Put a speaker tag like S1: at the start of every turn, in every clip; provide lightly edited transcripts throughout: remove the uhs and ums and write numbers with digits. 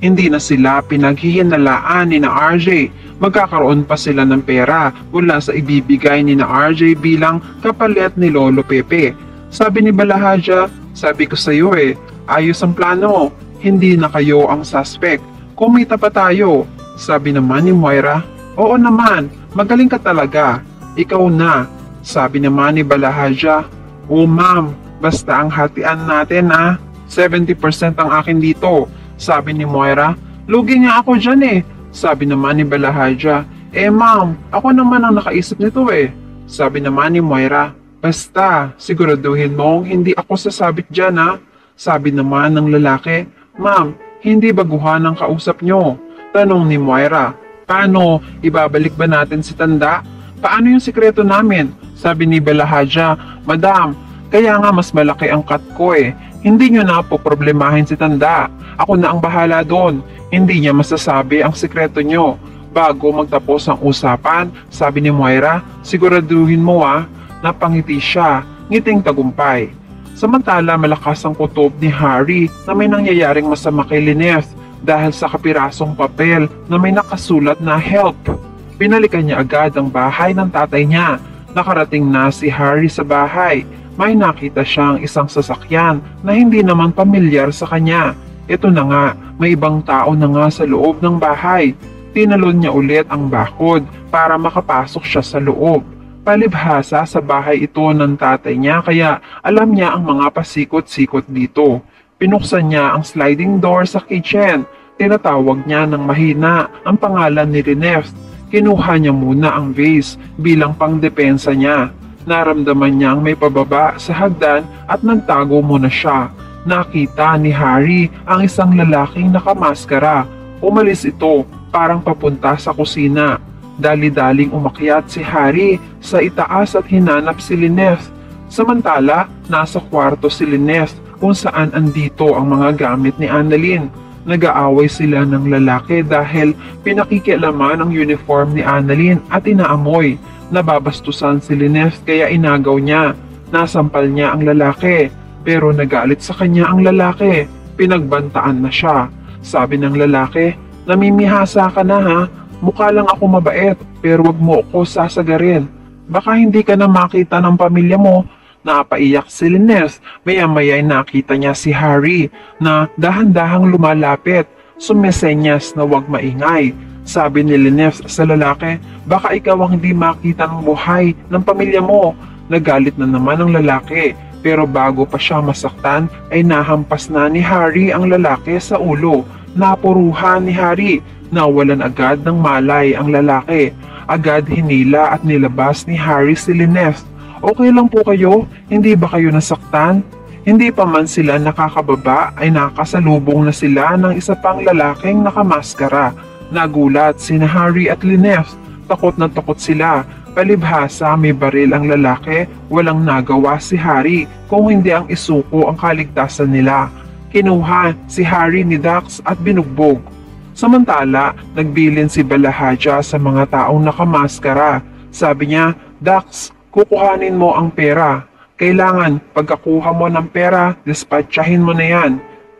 S1: Hindi na sila pinaghihinalaan ni na RJ. Magkakaroon pa sila ng pera mula sa ibibigay ni na RJ bilang kapalit ni Lolo Pepe. Sabi ni Balahaja, sabi ko sa iyo ayos ang plano. Hindi na kayo ang suspect. Kumita pa tayo. Sabi naman ni Moira, oo naman, magaling ka talaga. Ikaw na. Sabi naman ni Balahaja, oo ma'am, basta ang hatian natin 70% ang akin dito. Sabi ni Moira, lugi nga ako dyan Sabi naman ni Balahaja, ma'am, ako naman ang nakaisip nito Sabi naman ni Moira, basta, siguraduhin mong hindi ako sasabit dyan Sabi naman ng lalaki, ma'am, hindi baguhan ang kausap nyo. Tanong ni Moira, paano, ibabalik ba natin si Tanda? Paano yung sikreto namin? Sabi ni Balahaja, madam, kaya nga mas malaki ang cut ko Hindi nyo na po problemahin si Tanda. Ako na ang bahala doon. Hindi niya masasabi ang sikreto nyo. Bago magtapos ang usapan, sabi ni Moira, siguraduhin mo napangiti siya, ngiting tagumpay. Samantala malakas ang kutob ni Harry na may nangyayaring masama kay Lynette dahil sa kapirasong papel na may nakasulat na help. Pinalikan niya agad ang bahay ng tatay niya. Nakarating na si Harry sa bahay. May nakita siyang isang sasakyan na hindi naman pamilyar sa kanya. Ito na nga, may ibang tao na nga sa loob ng bahay. Tinalon niya ulit ang bakod para makapasok siya sa loob. Palibhasa sa bahay ito ng tatay niya kaya alam niya ang mga pasikot-sikot dito. Pinuksan niya ang sliding door sa kitchen. Tinatawag niya ng mahina ang pangalan ni Lynette. Kinuha niya muna ang vase bilang pangdepensa niya. Naramdaman niyang may pababa sa hagdan at nagtago muna siya. Nakita ni Harry ang isang lalaking nakamaskara. Umalis ito parang papunta sa kusina. Dali-daling umakyat si Harry sa itaas at hinanap si Lynette. Samantala, nasa kwarto si Lynette kung saan andito ang mga gamit ni Annalyn. Nag-aaway sila ng lalaki dahil pinakikialaman ang uniform ni Annalyn at inaamoy. Nababastusan si Lynette kaya inagaw niya. Nasampal niya ang lalaki pero nagalit sa kanya ang lalaki. Pinagbantaan na siya. Sabi ng lalaki, namimihasa ka na Mukha lang ako mabait pero wag mo ako sasagarin. Baka hindi ka na makita ng pamilya mo. Napaiyak si Lynette. Maya-maya nakita niya si Harry na dahan-dahang lumalapit. Sumesenyas na wag maingay. Sabi ni Lynette sa lalaki, baka ikaw ang hindi makita ng buhay ng pamilya mo. Nagalit na naman ang lalaki. Pero bago pa siya masaktan ay nahampas na ni Harry ang lalaki sa ulo. Napuruhan ni Harry. Nawalan agad ng malay ang lalaki. Agad hinila at nilabas ni Harry si Lynette. Okay lang po kayo? Hindi ba kayo nasaktan? Hindi pa man sila nakakababa ay nakasalubong na sila ng isa pang lalaking nakamaskara. Nagulat sina Harry at Lynette. Takot na takot sila. Palibhasa may baril ang lalaki. Walang nagawa si Harry kung hindi ang isuko ang kaligtasan nila. Kinuha si Harry ni Dax at binugbog. Samantala, nagbilin si Balahaja sa mga taong nakamaskara. Sabi niya, Dax, kukuhanin mo ang pera. Kailangan pagkakuha mo ng pera, dispatchahin mo na yan.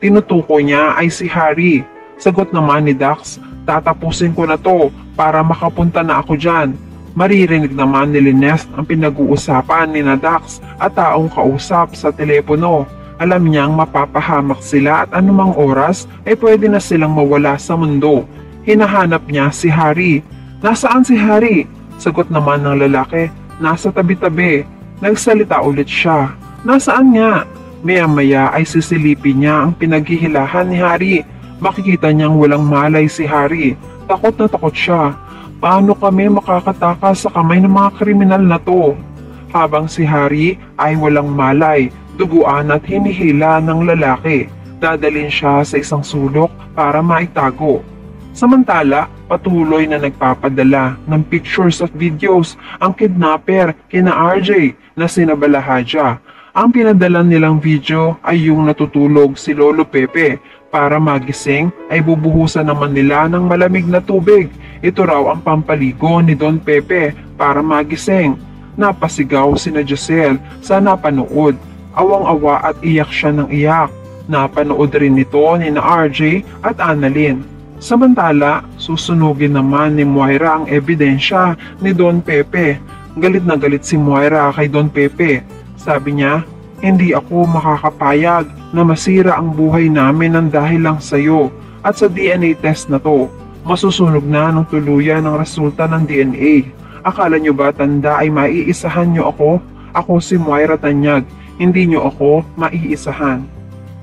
S1: Tinutukoy niya ay si Harry. Sagot naman ni Dax, tatapusin ko na to para makapunta na ako dyan. Maririnig naman ni Lynette ang pinag-uusapan ni na Dax at taong kausap sa telepono. Alam niyang mapapahamak sila at anumang oras ay pwede na silang mawala sa mundo. Hinahanap niya si Harry. Nasaan si Harry? Sagot naman ng lalaki, nasa tabi-tabi. Nagsalita ulit siya. Nasaan nga? Maya-maya ay sisilipin niya ang pinaghihilahan ni Harry. Makikita niyang walang malay si Harry. Takot na takot siya. Paano kami makakatakas sa kamay ng mga kriminal na to? Habang si Harry ay walang malay, duguan at hinihila ng lalaki. Dadalhin siya sa isang sulok para maitago. Samantala, patuloy na nagpapadala ng pictures at videos ang kidnapper kina RJ na sina Balahaja. Ang pinadala nilang video ay yung natutulog si Lolo Pepe. Para magising ay bubuhusan naman nila ng malamig na tubig. Ito raw ang pampaligo ni Don Pepe para magising. Napasigaw sina Giselle sa napanood. Awang-awa at iyak siya ng iyak. Napanood rin ito ni na RJ at Annalyn. Samantala, susunugin naman ni Moira ang ebidensya ni Don Pepe. Galit na galit si Moira kay Don Pepe. Sabi niya, hindi ako makakapayag na masira ang buhay namin ng dahil lang sa'yo at sa DNA test na to. Masusunog na ng tuluyan ang resulta ng DNA. Akala nyo ba tanda ay maiisahan nyo ako? Ako si Moira Tanyag, hindi nyo ako maiisahan.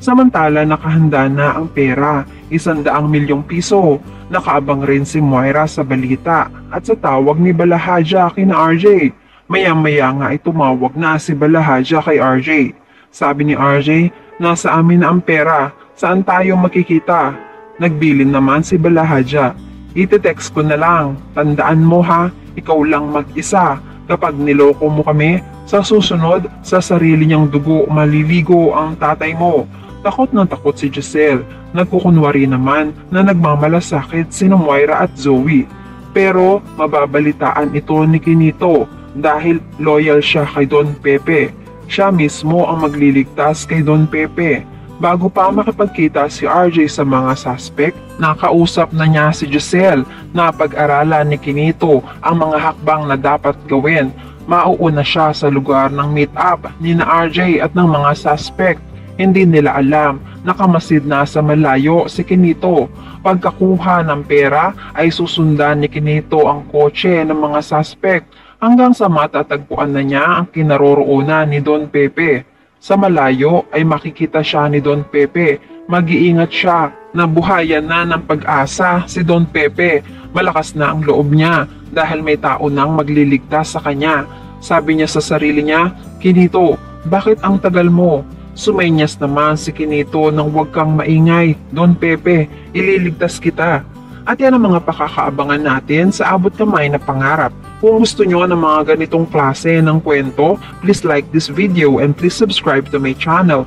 S1: Samantala nakahanda na ang pera, 100 milyong piso. Nakaabang rin si Moira sa balita at sa tawag ni Balahaja kina RJ. Maya-maya nga ay tumawag na si Balahaja kay RJ. Sabi ni RJ, nasa amin na ang pera, saan tayo makikita? Nagbilin naman si Balahaja. Ite-text ko na lang, tandaan mo ha, ikaw lang mag-isa. Kapag niloko mo kami, sa susunod, sa sarili niyang dugo maliligo ang tatay mo. Takot na takot si Giselle. Nagkukunwari naman na nagmamalasakit sina Moira at Zoe. Pero mababalitaan ito ni Kinito dahil loyal siya kay Don Pepe. Siya mismo ang magliligtas kay Don Pepe. Bago pa makipagkita si RJ sa mga suspect, nakausap na niya si Giselle na pag-aralan ni Kinito ang mga hakbang na dapat gawin. Mauuna siya sa lugar ng meet-up ni na RJ at ng mga suspect. Hindi nila alam, nakamasid na sa malayo si Kinito. Pagkakuha ng pera ay susundan ni Kinito ang kotse ng mga suspect hanggang sa matatagpuan na niya ang kinaroroonan ni Don Pepe. Sa malayo ay makikita siya ni Don Pepe. Mag-iingat siya na buhayan na ng pag-asa si Don Pepe. Malakas na ang loob niya dahil may tao nang magliligtas sa kanya. Sabi niya sa sarili niya, Kinito, bakit ang tagal mo? Sumenyas naman si Kinito nang huwag kang maingay, Don Pepe, ililigtas kita. At yan ang mga pakakaabangan natin sa Abot Kamay na Pangarap. Kung gusto nyo ng mga ganitong klase ng kwento, please like this video and please subscribe to my channel.